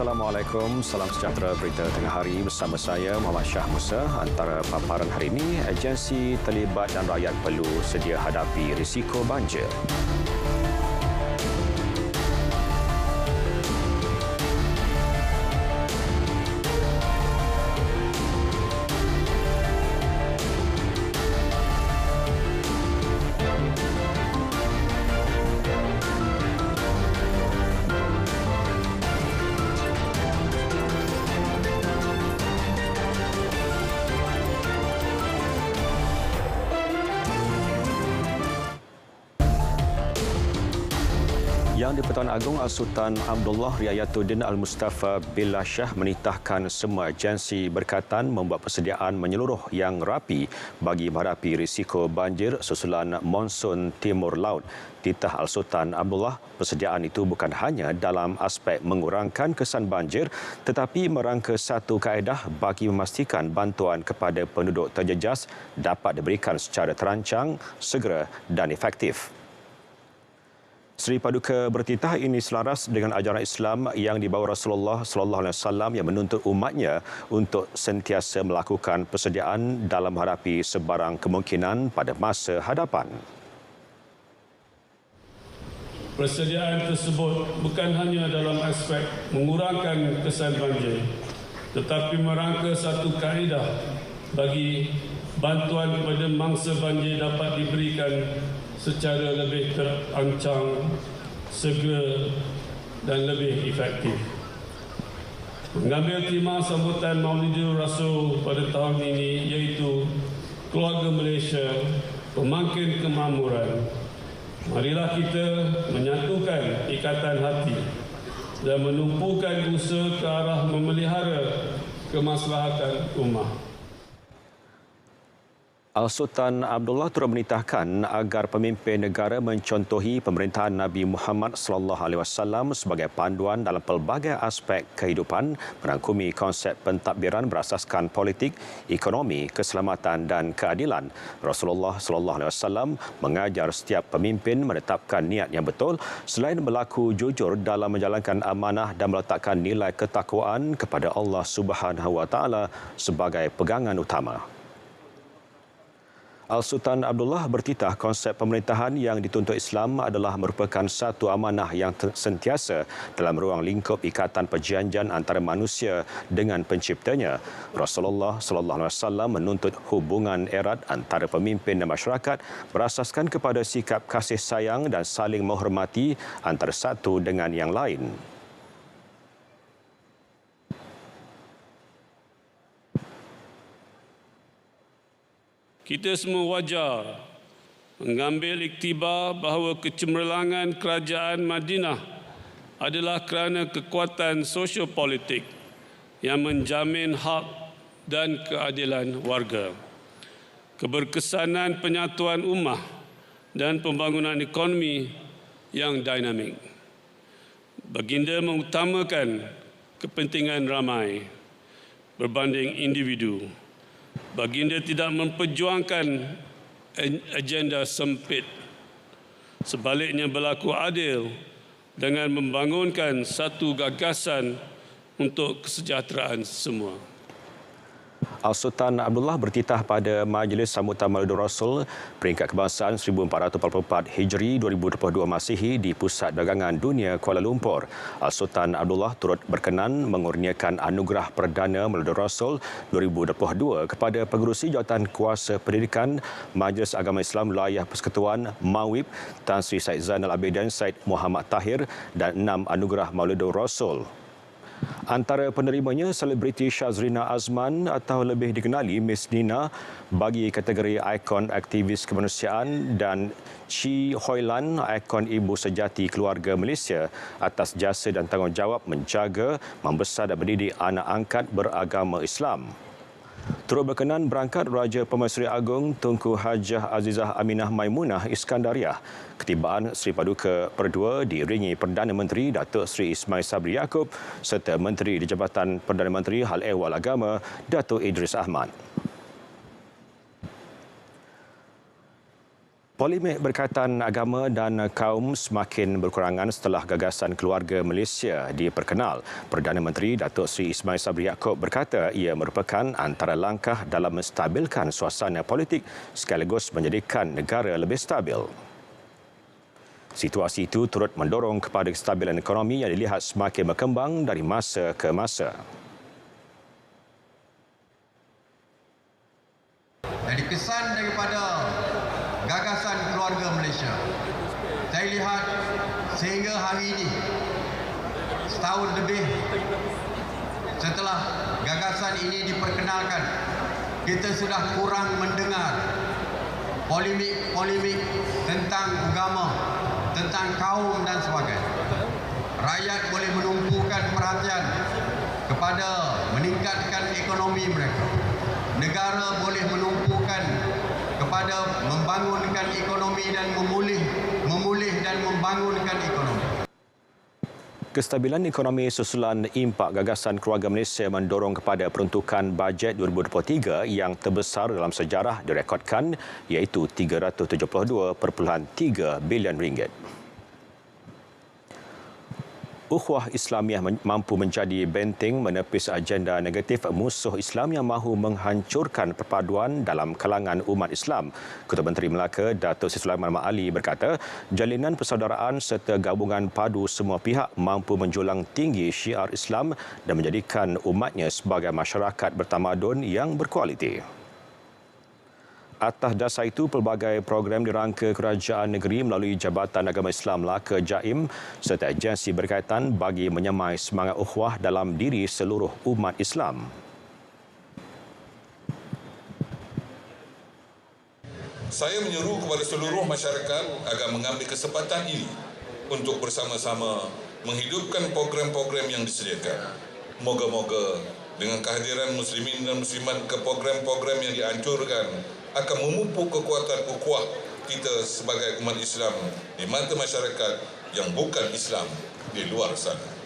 Assalamualaikum, salam sejahtera berita tengah hari bersama saya Muhammad Shah Musa. Antara paparan hari ini, agensi terlibat dan rakyat perlu sedia hadapi risiko banjir. Yang di-Pertuan Agong Al-Sultan Abdullah Riayatuddin Al-Mustafa Billah Shah menitahkan semua agensi berkaitan membuat persediaan menyeluruh yang rapi bagi menghadapi risiko banjir susulan monsun timur laut. Titah Al-Sultan Abdullah, persediaan itu bukan hanya dalam aspek mengurangkan kesan banjir tetapi merangka satu kaedah bagi memastikan bantuan kepada penduduk terjejas dapat diberikan secara terancang, segera dan efektif. Seri Paduka bertitah ini selaras dengan ajaran Islam yang dibawa Rasulullah SAW yang menuntut umatnya untuk sentiasa melakukan persediaan dalam menghadapi sebarang kemungkinan pada masa hadapan. Persediaan tersebut bukan hanya dalam aspek mengurangkan kesan banjir, tetapi merangka satu kaedah bagi bantuan kepada mangsa banjir dapat diberikan secara lebih terancang, segera dan lebih efektif. Mengambil tema sambutan Maulidul Rasul pada tahun ini iaitu Keluarga Malaysia, Pemangkin Kemakmuran. Marilah kita menyatukan ikatan hati dan menumpukan usaha ke arah memelihara kemaslahatan ummah. Al-Sultan Abdullah turut menitahkan agar pemimpin negara mencontohi pemerintahan Nabi Muhammad SAW sebagai panduan dalam pelbagai aspek kehidupan, merangkumi konsep pentadbiran berasaskan politik, ekonomi, keselamatan dan keadilan. Rasulullah SAW mengajar setiap pemimpin menetapkan niat yang betul selain berlaku jujur dalam menjalankan amanah dan meletakkan nilai ketakwaan kepada Allah Subhanahu Wa Taala sebagai pegangan utama. Al-Sultan Abdullah bertitah konsep pemerintahan yang dituntut Islam adalah merupakan satu amanah yang sentiasa dalam ruang lingkup ikatan perjanjian antara manusia dengan penciptanya. Rasulullah SAW menuntut hubungan erat antara pemimpin dan masyarakat berasaskan kepada sikap kasih sayang dan saling menghormati antara satu dengan yang lain. Kita semua wajar mengambil iktibar bahawa kecemerlangan kerajaan Madinah adalah kerana kekuatan sosiopolitik yang menjamin hak dan keadilan warga, keberkesanan penyatuan ummah dan pembangunan ekonomi yang dinamik. Baginda mengutamakan kepentingan ramai berbanding individu. Baginda tidak memperjuangkan agenda sempit. Sebaliknya berlaku adil dengan membangunkan satu gagasan untuk kesejahteraan semua. Al-Sultan Abdullah bertitah pada Majlis Sambutan Maulidul Rasul Peringkat Kebangsaan 1444 Hijri 2022 Masihi di Pusat Dagangan Dunia Kuala Lumpur. Al-Sultan Abdullah turut berkenan mengurniakan Anugerah Perdana Maulidul Rasul 2022 kepada pengerusi jawatan kuasa pendidikan Majlis Agama Islam Wilayah Persekutuan MAWIP Tan Sri Said Zainal Abidin Said Muhammad Tahir dan 6 Anugerah Maulidul Rasul. Antara penerimanya selebriti Syazrina Azman atau lebih dikenali Miss Nina bagi kategori ikon aktivis kemanusiaan dan Chi Hoilan, ikon ibu sejati keluarga Malaysia atas jasa dan tanggungjawab menjaga, membesar dan mendidik anak angkat beragama Islam. Turut berkenan berangkat Raja Pemaisuri Agong Tunku Hajah Azizah Aminah Maimunah Iskandariah. Ketibaan Seri Paduka Perdua diiringi Perdana Menteri Datuk Seri Ismail Sabri Yaakob serta Menteri di Jabatan Perdana Menteri Hal Ehwal Agama Datuk Idris Ahmad. Polemik berkaitan agama dan kaum semakin berkurangan setelah gagasan keluarga Malaysia diperkenal. Perdana Menteri Datuk Seri Ismail Sabri Yaakob berkata ia merupakan antara langkah dalam menstabilkan suasana politik sekaligus menjadikan negara lebih stabil. Situasi itu turut mendorong kepada kestabilan ekonomi yang dilihat semakin berkembang dari masa ke masa. Jadi kesan daripada gagasan keluarga Malaysia, saya lihat sehingga hari ini, setahun lebih setelah gagasan ini diperkenalkan, kita sudah kurang mendengar polemik-polemik tentang agama, tentang kaum dan sebagainya. Rakyat boleh menumpukan perhatian kepada meningkatkan ekonomi mereka. Negara boleh menumpukan kepada membangunkan ekonomi dan memulih dan membangunkan ekonomi. Kestabilan ekonomi susulan impak gagasan keluarga Malaysia mendorong kepada peruntukan bajet 2023 yang terbesar dalam sejarah direkodkan iaitu RM372.3 bilion. Ukhuwah Islamiah mampu menjadi benteng menepis agenda negatif musuh Islam yang mahu menghancurkan perpaduan dalam kalangan umat Islam. Ketua Menteri Melaka Datuk Seri Sulaiman Mat Ali berkata, jalinan persaudaraan serta gabungan padu semua pihak mampu menjulang tinggi syiar Islam dan menjadikan umatnya sebagai masyarakat bertamadun yang berkualiti. Atas dasar itu, pelbagai program dirangka kerajaan negeri melalui Jabatan Agama Islam Melaka JAIM serta agensi berkaitan bagi menyemai semangat ukhuwah dalam diri seluruh umat Islam. Saya menyeru kepada seluruh masyarakat agar mengambil kesempatan ini untuk bersama-sama menghidupkan program-program yang disediakan. Moga-moga dengan kehadiran muslimin dan muslimat ke program-program yang dianjurkan akan memupuk kekuatan ukhuwah kita sebagai umat Islam di mata masyarakat yang bukan Islam di luar sana.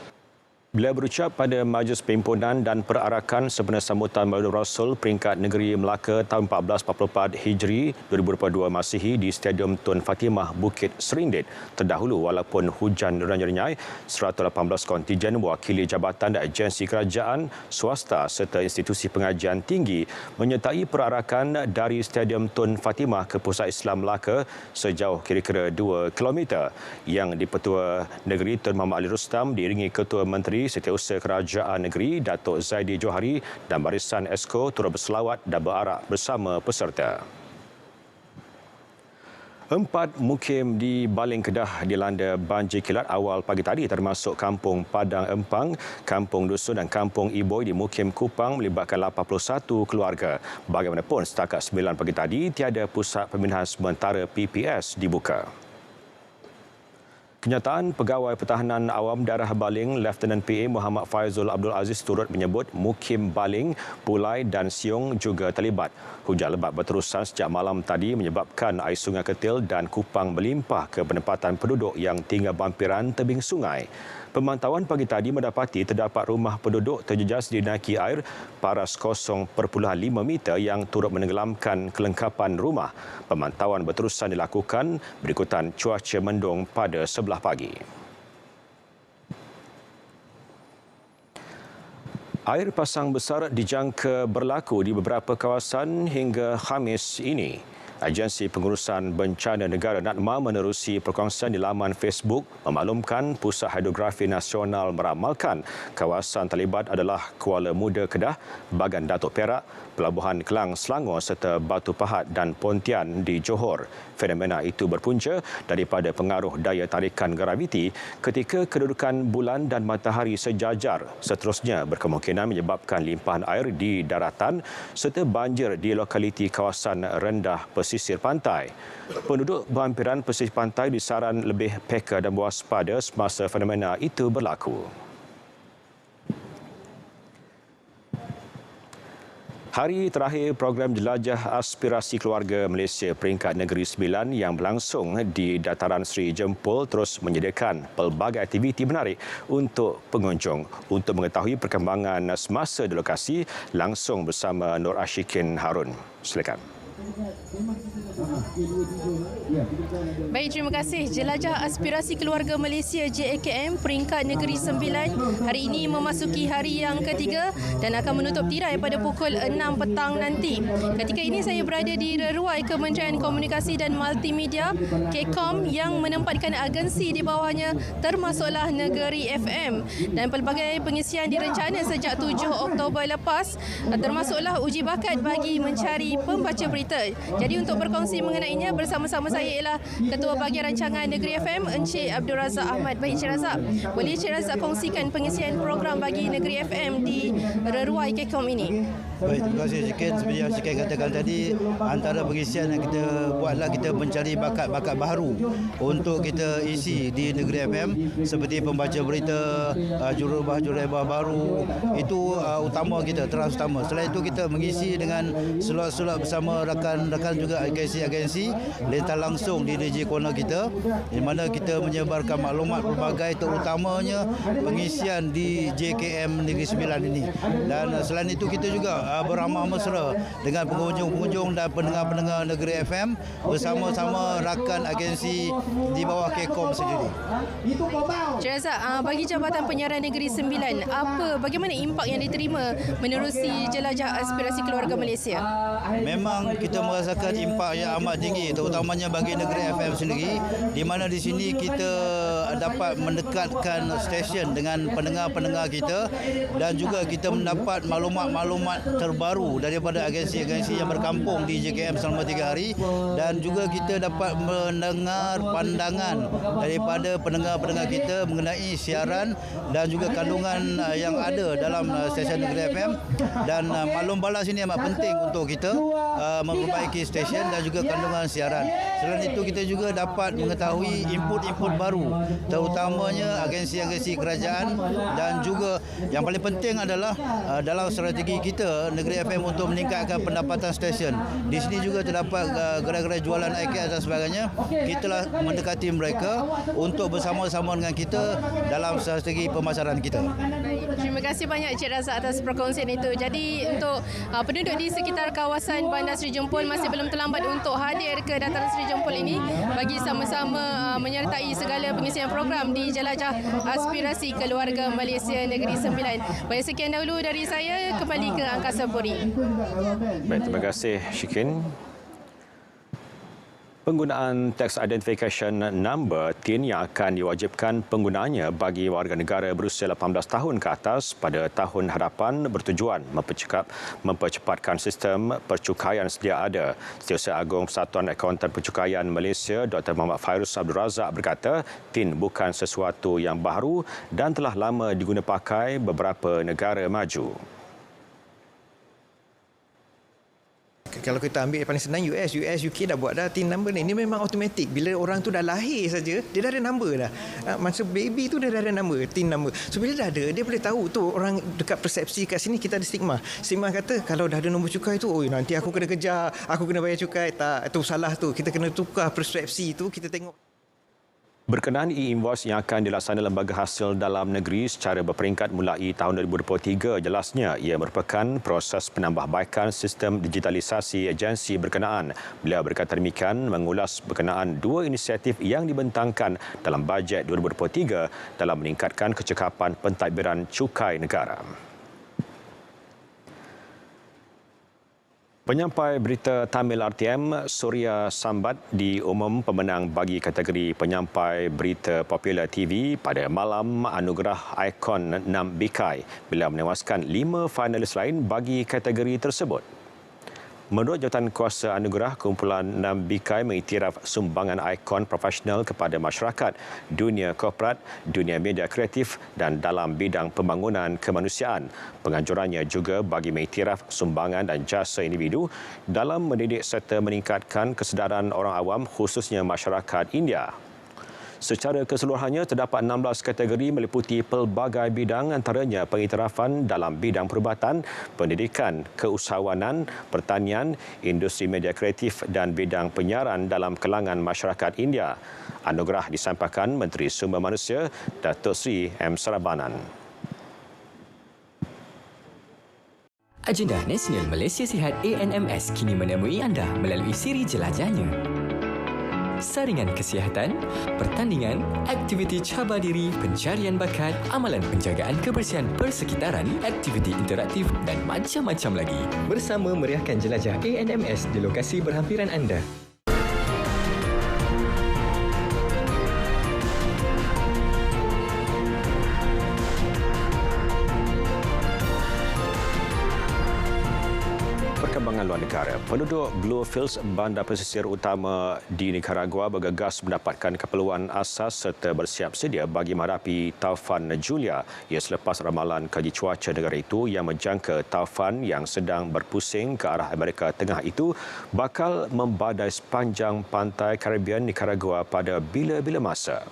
Beliau berucap pada Majlis Perhimpunan dan Perarakan sempena sambutan Maulid Rasul peringkat negeri Melaka tahun 1444 Hijri 2022 Masihi di Stadium Tun Fatimah Bukit Serindit. Terdahulu walaupun hujan renyai, 118 kontijen mewakili jabatan dan agensi kerajaan, swasta serta institusi pengajian tinggi menyertai perarakan dari Stadium Tun Fatimah ke Pusat Islam Melaka sejauh kira-kira 2 km yang dipertua negeri Tun Muhammad Ali Rustam diiringi Ketua Menteri Setiausaha Kerajaan Negeri Datuk Zaidi Johari dan barisan Esko turut berselawat dan berarak bersama peserta. 4 mukim di Baling Kedah dilanda banjir kilat awal pagi tadi termasuk Kampung Padang Empang, Kampung Dusun dan Kampung Iboi di Mukim Kupang melibatkan 81 keluarga. Bagaimanapun setakat 9 pagi tadi tiada pusat pemindahan sementara PPS dibuka. Kenyataan Pegawai Pertahanan Awam Daerah Baling, Lieutenant PA Muhammad Faizul Abdul Aziz turut menyebut Mukim Baling, Pulai dan Siung juga terlibat. Hujan lebat berterusan sejak malam tadi menyebabkan air sungai Ketil dan Kupang melimpah ke penempatan penduduk yang tinggal bampiran tebing sungai. Pemantauan pagi tadi mendapati terdapat rumah penduduk terjejas dinaiki air paras 0.5 meter yang turut menenggelamkan kelengkapan rumah. Pemantauan berterusan dilakukan berikutan cuaca mendung pada sebelah pagi. Air pasang besar dijangka berlaku di beberapa kawasan hingga Khamis ini. Agensi Pengurusan Bencana Negara NADMA menerusi perkongsian di laman Facebook memaklumkan Pusat Hidrografi Nasional meramalkan kawasan terlibat adalah Kuala Muda Kedah, Bagan Datuk Perak, Pelabuhan Kelang Selangor serta Batu Pahat dan Pontian di Johor. Fenomena itu berpunca daripada pengaruh daya tarikan graviti ketika kedudukan bulan dan matahari sejajar. Seterusnya berkemungkinan menyebabkan limpahan air di daratan serta banjir di lokaliti kawasan rendah pesisir pantai. Penduduk berhampiran pesisir pantai disaran lebih peka dan waspada semasa fenomena itu berlaku. Hari terakhir program Jelajah Aspirasi Keluarga Malaysia peringkat negeri 9 yang berlangsung di Dataran Seri Jempol terus menyediakan pelbagai aktiviti menarik untuk pengunjung. Untuk mengetahui perkembangan semasa di lokasi, langsung bersama Nur Ashikin Harun. Silakan. Baik, terima kasih. Jelajah Aspirasi Keluarga Malaysia JAKM peringkat negeri 9 hari ini memasuki hari yang ketiga dan akan menutup tirai pada pukul 6 petang nanti. Ketika ini saya berada di reruai Kementerian Komunikasi dan Multimedia KCOM yang menempatkan agensi di bawahnya termasuklah Negeri FM, dan pelbagai pengisian direncana sejak 7 Oktober lepas, termasuklah uji bakat bagi mencari pembaca berita. Jadi untuk berkongsi mengenainya bersama-sama saya ialah Ketua Bahagian Rancangan Negeri FM Encik Abdul Razak Ahmad. Baik, Encik Razak, boleh Encik Razak kongsikan pengisian program bagi Negeri FM di reruai KCOM ini? Baik, terima kasih Cikin. Seperti yang Cikin katakan tadi, antara pengisian yang kita buatlah kita mencari bakat-bakat baru untuk kita isi di Negeri FM seperti pembaca berita, jurubah baru. Itu utama kita, terang utama. Selain itu kita mengisi dengan slot-slot bersama rakan-rakan juga agensi-agensi letak langsung di DJ Corner kita, di mana kita menyebarkan maklumat pelbagai, terutamanya pengisian di JKM Negeri Sembilan ini. Dan selain itu kita juga beramah mesra dengan pengunjung-pengunjung dan pendengar-pendengar Negeri FM bersama-sama rakan agensi di bawah KCOM sendiri. Encik Razak, bagi Jabatan Penyiaran Negeri Sembilan, bagaimana impak yang diterima menerusi Jelajah Aspirasi Keluarga Malaysia? Memang kita merasakan impak yang amat tinggi, terutamanya bagi Negeri FM sendiri, di mana di sini kita dapat mendekatkan stesen dengan pendengar-pendengar kita dan juga kita mendapat maklumat-maklumat terbaru daripada agensi-agensi yang berkampung di JKM selama 3 hari, dan juga kita dapat mendengar pandangan daripada pendengar-pendengar kita mengenai siaran dan juga kandungan yang ada dalam stesen Negeri FM, dan maklum balas ini amat penting untuk kita memperbaiki stesen dan juga kandungan siaran. Selain itu kita juga dapat mengetahui input-input baru, terutamanya agensi-agensi kerajaan, dan juga yang paling penting adalah dalam strategi kita Negeri FM untuk meningkatkan pendapatan stesen. Di sini juga terdapat gerai-gerai jualan IKEA dan sebagainya. Kita telah mendekati mereka untuk bersama-sama dengan kita dalam strategi pemasaran kita. Baik, terima kasih banyak Encik Razak atas perkongsian itu. Jadi untuk penduduk di sekitar kawasan Bandar Seri Jempol masih belum terlambat untuk hadir ke Dataran Seri Jempol ini bagi sama-sama menyertai segala pengisian program di Jelajah Aspirasi Keluarga Malaysia Negeri Sembilan. Baik, sekian dahulu dari saya, kembali ke Angkasa Puri. Baik, terima kasih Syikin. Penggunaan Tax Identification Number TIN yang akan diwajibkan penggunaannya bagi warga negara berusia 18 tahun ke atas pada tahun hadapan bertujuan mempercepatkan sistem percukaian sedia ada. Setiausaha Agung Persatuan Akauntan Percukaian Malaysia Dr. Muhammad Fairuz Abdul Razak berkata TIN bukan sesuatu yang baru dan telah lama diguna pakai beberapa negara maju. Kalau kita ambil yang paling senang US, UK dah buat dah TIN number ni. Ini memang automatik. Bila orang tu dah lahir saja, dia dah ada number dah. Masa baby tu dia dah ada number, TIN number. So bila dah ada, dia boleh tahu tu orang dekat persepsi kat sini kita ada stigma. Stigma kata kalau dah ada nombor cukai tu, oi nanti aku kena kejar, aku kena bayar cukai. Tak, itu salah tu. Kita kena tukar persepsi tu, kita tengok. Berkenaan e-invoice yang akan dilaksanakan Lembaga Hasil Dalam Negeri secara berperingkat mulai tahun 2023, jelasnya ia merupakan proses penambahbaikan sistem digitalisasi agensi berkenaan. Beliau berkata demikian mengulas berkenaan 2 inisiatif yang dibentangkan dalam bajet 2023 dalam meningkatkan kecekapan pentadbiran cukai negara. Penyampai berita Tamil RTM Surya Sambat diumum pemenang bagi kategori penyampai berita popular TV pada malam anugerah ikon Nambikai bila menewaskan 5 finalis lain bagi kategori tersebut. Menurut Jawatan Kuasa Anugerah, kumpulan Nambikai mengiktiraf sumbangan ikon profesional kepada masyarakat, dunia korporat, dunia media kreatif dan dalam bidang pembangunan kemanusiaan. Penganjurannya juga bagi mengiktiraf sumbangan dan jasa individu dalam mendidik serta meningkatkan kesedaran orang awam khususnya masyarakat India. Secara keseluruhannya, terdapat 16 kategori meliputi pelbagai bidang, antaranya pengiktirafan dalam bidang perubatan, pendidikan, keusahawanan, pertanian, industri media kreatif dan bidang penyiaran dalam kalangan masyarakat India. Anugerah disampaikan Menteri Sumber Manusia Datuk Seri M. Sarabanan. Agenda Nasional Malaysia Sihat ANMS kini menemui anda melalui siri jelajahnya. Saringan kesihatan, pertandingan, aktiviti cabar diri, pencarian bakat, amalan penjagaan kebersihan persekitaran, aktiviti interaktif dan macam-macam lagi. Bersama meriahkan jelajah ANMS di lokasi berhampiran anda. Perkembangan luar negara. Penduduk Bluefields, bandar pesisir utama di Nicaragua bergegas mendapatkan keperluan asas serta bersiap sedia bagi menghadapi taufan Julia ia selepas ramalan kaji cuaca negara itu yang menjangka taufan yang sedang berpusing ke arah Amerika Tengah itu bakal membadai sepanjang pantai Caribbean Nicaragua pada bila-bila masa.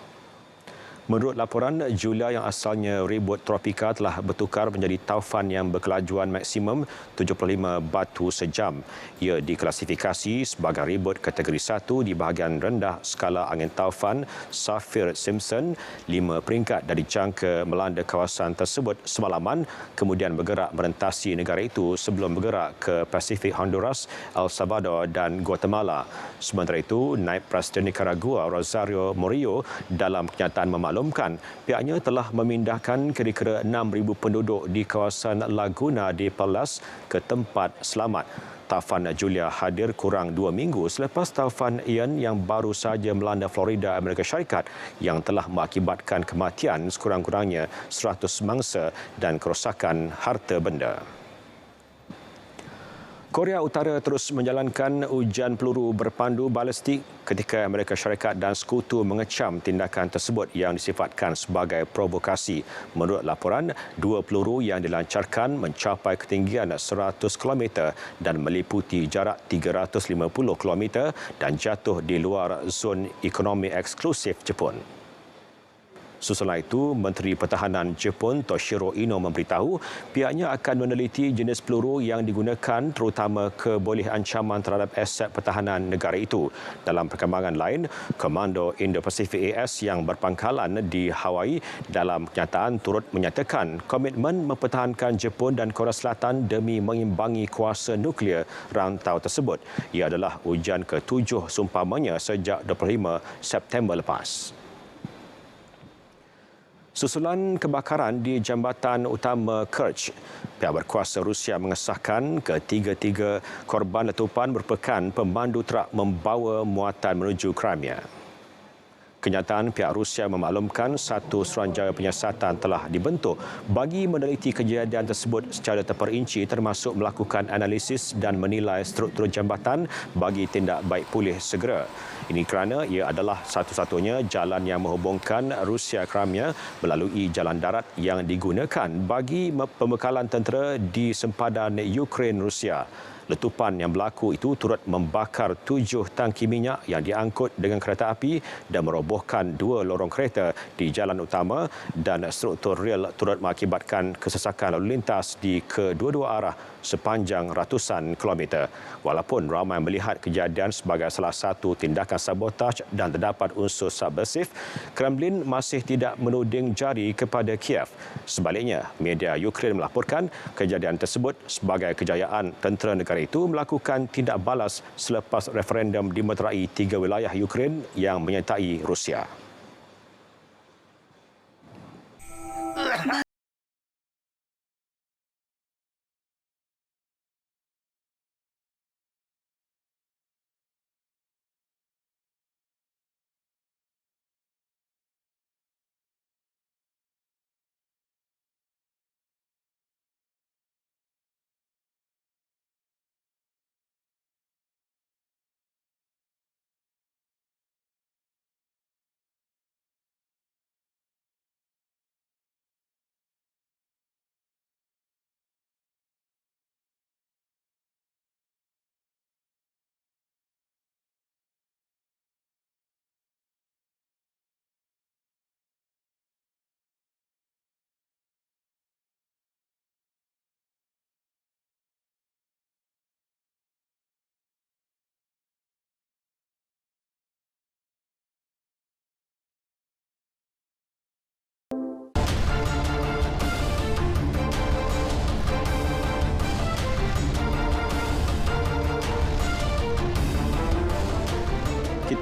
Menurut laporan, Julia yang asalnya ribut tropika telah bertukar menjadi taufan yang berkelajuan maksimum 75 batu sejam. Ia diklasifikasi sebagai ribut kategori 1 di bahagian rendah skala angin taufan Saffir-Simpson. 5 peringkat dari jangka melanda kawasan tersebut semalaman, kemudian bergerak merentasi negara itu sebelum bergerak ke Pasifik Honduras, El Salvador dan Guatemala. Sementara itu, Naib Presiden Nicaragua Rosario Murillo dalam kenyataan memaklumkan pihaknya telah memindahkan kira-kira 6,000 penduduk di kawasan Laguna de Perlas ke tempat selamat. Taufan Julia hadir kurang 2 minggu selepas taufan Ian yang baru saja melanda Florida, Amerika Syarikat yang telah mengakibatkan kematian sekurang-kurangnya 100 mangsa dan kerosakan harta benda. Korea Utara terus menjalankan ujian peluru berpandu balistik ketika Amerika Syarikat dan Sekutu mengecam tindakan tersebut yang disifatkan sebagai provokasi. Menurut laporan, 2 peluru yang dilancarkan mencapai ketinggian 100 km dan meliputi jarak 350 km dan jatuh di luar zon ekonomi eksklusif Jepun. Susulan itu, Menteri Pertahanan Jepun Toshiro Ino memberitahu pihaknya akan meneliti jenis peluru yang digunakan terutama keboleh ancaman terhadap aset pertahanan negara itu. Dalam perkembangan lain, Komando Indo-Pasifik AS yang berpangkalan di Hawaii dalam kenyataan turut menyatakan komitmen mempertahankan Jepun dan Korea Selatan demi mengimbangi kuasa nuklear rantau tersebut. Ia adalah ujian ke-7 seumpamanya sejak 25 September lepas. Susulan kebakaran di jambatan utama Kerch, pihak berkuasa Rusia mengesahkan ketiga-tiga korban letupan merupakan pemandu trak membawa muatan menuju Crimea. Kenyataan pihak Rusia memaklumkan satu suruhanjaya penyiasatan telah dibentuk bagi meneliti kejadian tersebut secara terperinci termasuk melakukan analisis dan menilai struktur jambatan bagi tindak baik pulih segera. Ini kerana ia adalah satu-satunya jalan yang menghubungkan Rusia Crimea melalui jalan darat yang digunakan bagi pembekalan tentera di sempadan Ukraine Rusia. Letupan yang berlaku itu turut membakar 7 tangki minyak yang diangkut dengan kereta api dan merobohkan 2 lorong kereta di jalan utama dan struktur rel turut mengakibatkan kesesakan lalu lintas di kedua-dua arah sepanjang ratusan kilometer. Walaupun ramai melihat kejadian sebagai salah satu tindakan sabotaj dan terdapat unsur subversif, Kremlin masih tidak menuding jari kepada Kiev. Sebaliknya, media Ukraine melaporkan kejadian tersebut sebagai kejayaan tentera negara itu melakukan tindak balas selepas referendum dimeterai 3 wilayah Ukraine yang menyertai Rusia.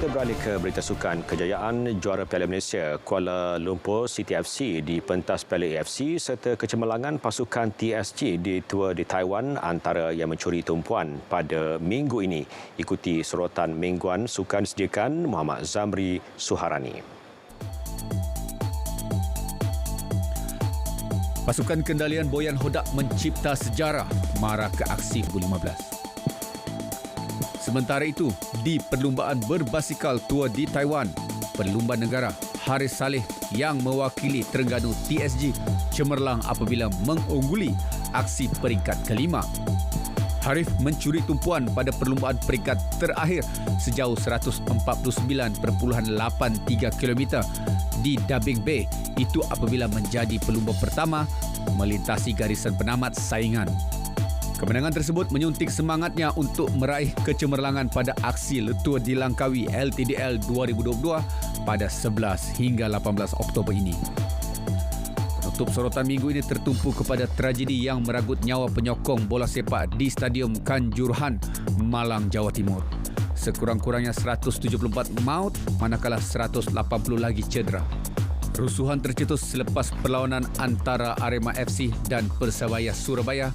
Kita beralih ke berita sukan. Kejayaan juara Piala Malaysia Kuala Lumpur City FC di pentas Piala AFC serta kecemerlangan pasukan TSG di Tour di Taiwan antara yang mencuri tumpuan pada minggu ini. Ikuti sorotan mingguan sukan disediakan Muhammad Zamri Suharani. Pasukan kendalian Boyan Hodak mencipta sejarah marah ke aksi U15. Sementara itu, di perlumbaan berbasikal Tour di Taiwan, pelumba negara Haris Saleh yang mewakili Terengganu TSG cemerlang apabila mengungguli aksi peringkat kelima. Harif mencuri tumpuan pada perlumbaan peringkat terakhir sejauh 149.83 km di Dabing Bay. Itu apabila menjadi pelumba pertama melintasi garisan penamat saingan. Kemenangan tersebut menyuntik semangatnya untuk meraih kecemerlangan pada aksi Tour di Langkawi LTDL 2022 pada 11 hingga 18 Oktober ini. Penutup sorotan minggu ini tertumpu kepada tragedi yang meragut nyawa penyokong bola sepak di Stadium Kanjuruhan, Malang, Jawa Timur. Sekurang-kurangnya 174 maut manakala 180 lagi cedera. Rusuhan tercetus selepas perlawanan antara Arema FC dan Persebaya Surabaya.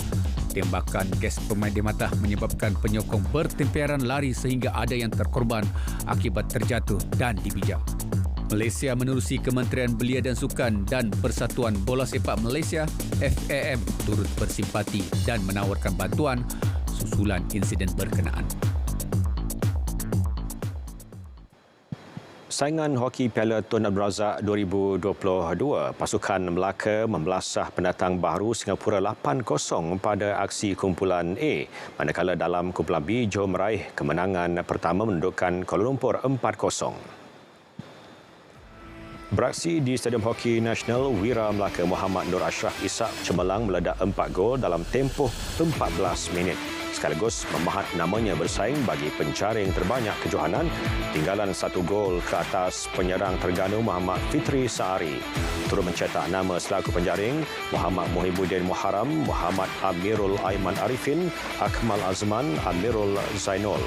Tembakan gas pemandai mata menyebabkan penyokong bertemperan lari sehingga ada yang terkorban akibat terjatuh dan dipijak. Malaysia menerusi Kementerian Belia dan Sukan dan Persatuan Bola Sepak Malaysia FAM turut bersimpati dan menawarkan bantuan susulan insiden berkenaan. Saingan hoki Piala Tun Abdul Razak 2022, pasukan Melaka membelasah pendatang baru Singapura 8-0 pada aksi kumpulan A, manakala dalam kumpulan B, Johor meraih kemenangan pertama mendudukkan Kuala Lumpur 4-0. Beraksi di Stadium Hoki Nasional, Wira Melaka Muhammad Nur Ashraf Ishak cemerlang meledak 4 gol dalam tempoh 14 minit. Sekaligus memahat namanya bersaing bagi penjaring terbanyak kejohanan, tinggalan 1 gol ke atas penyerang Terengganu Muhammad Fitri Saari. Turut mencetak nama selaku penjaring Muhammad Muhibbuddin Muharram, Muhammad Amirul Aiman Arifin, Akmal Azman, Amirul Zainul.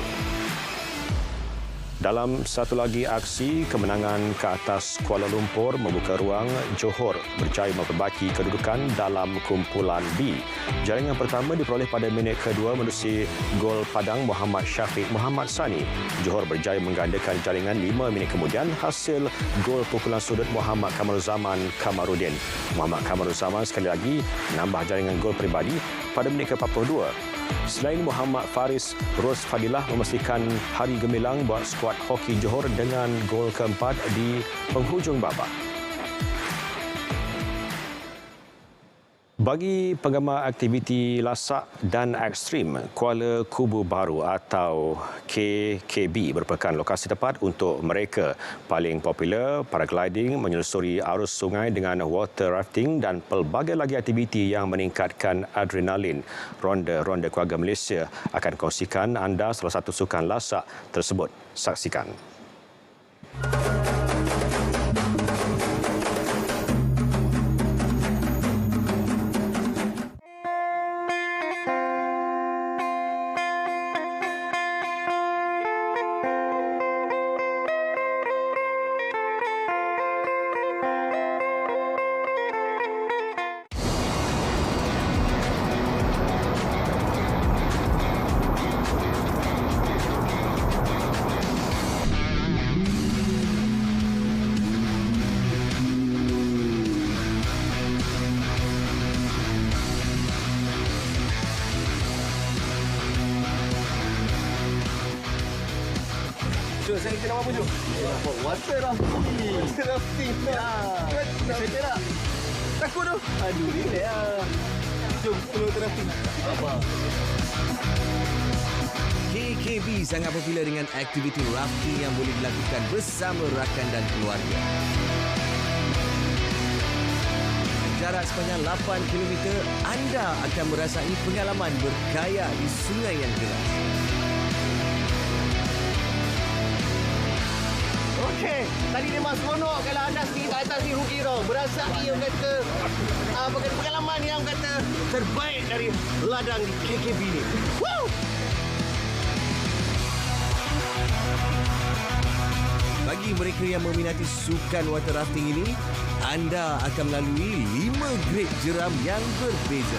Dalam satu lagi aksi, kemenangan ke atas Kuala Lumpur membuka ruang Johor berjaya memperbaki kedudukan dalam kumpulan B. Jaringan pertama diperoleh pada minit kedua menerusi gol padang Muhammad Syafiq Muhammad Sani. Johor berjaya menggandakan jaringan 5 minit kemudian hasil gol pukulan sudut Muhammad Kamaruzaman Kamarudin. Muhammad Kamaruzaman sekali lagi menambah jaringan gol peribadi pada minit ke-42. Selain Muhammad Faris, Ros Fadilah memastikan hari gemilang buat skuad hoki Johor dengan gol keempat di penghujung babak. Bagi penggemar aktiviti lasak dan ekstrim, Kuala Kubu Baru atau KKB merupakan lokasi tepat untuk mereka. Paling popular, paragliding, menyelusuri arus sungai dengan water rafting dan pelbagai lagi aktiviti yang meningkatkan adrenalin. Ronda Keluarga Malaysia akan kongsikan anda salah satu sukan lasak tersebut. Saksikan. Saya kena apa tu? Water rafting. Water rafting. Saya tak. Takut tu. Aduh, relax lah. Jom, kita water rafting. Apa? KKB sangat popular dengan aktiviti rafting yang boleh dilakukan bersama rakan dan keluarga. Jarak sepanjang 8 km, anda akan merasai pengalaman berkaya di sungai yang deras. Okey, tadi memang seronok kalau anda sendiri kat atas ni rugi tau. Berasai yang kata pengalaman yang kata terbaik dari ladang di KKB ni. Woo! Bagi mereka yang meminati sukan water rafting ini, anda akan melalui 5 grade jeram yang berbeza.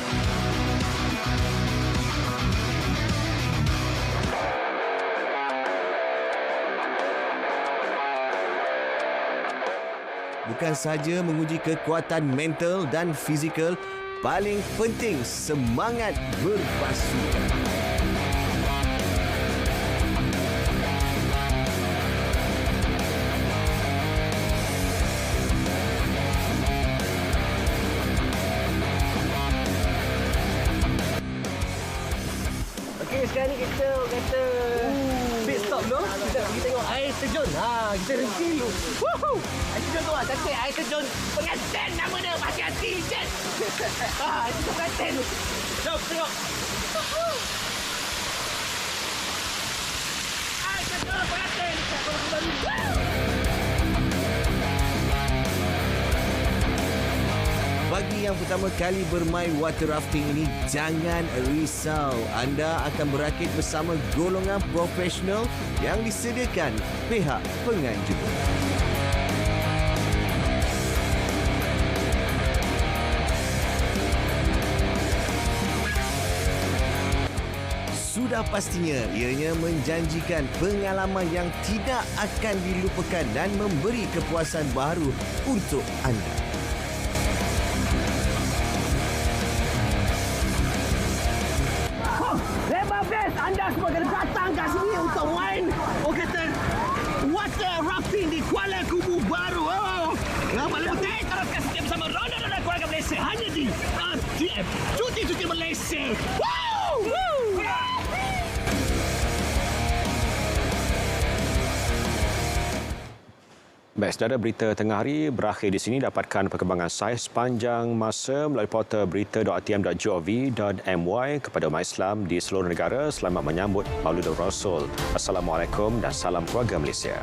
Bukan saja menguji kekuatan mental dan fizikal, paling penting semangat berpasukan. Okey, sekarang ni kita kata pit stop dulu. Kita pergi tengok air terjun. Kita berhenti dulu. Woohoo! Air terjun tu cantik. Air terjun pengantin nama dia. Hati-hati, Jen. Air terjun pengantin. Jom, tengok. Air terjun pengantin. Bagi yang pertama kali bermain water rafting ini, jangan risau. Anda akan berakit bersama golongan profesional yang disediakan pihak penganjur. Sudah pastinya ianya menjanjikan pengalaman yang tidak akan dilupakan dan memberi kepuasan baru untuk anda. Lebar best. Anda semua kena datang kat sini untuk main water rafting di Kuala Kubu Baru. Paling penting teruskan setia bersama Ronda-Ronda Keluarga Malaysia hanya di RTM Cuti-Cuti Malaysia. Baik, saudara, berita tengah hari berakhir di sini. Dapatkan perkembangan saiz sepanjang masa melalui portal berita.atm.gov.my. Kepada umat Islam di seluruh negara, selamat menyambut Maulidul Rasul. Assalamualaikum dan salam keluarga Malaysia.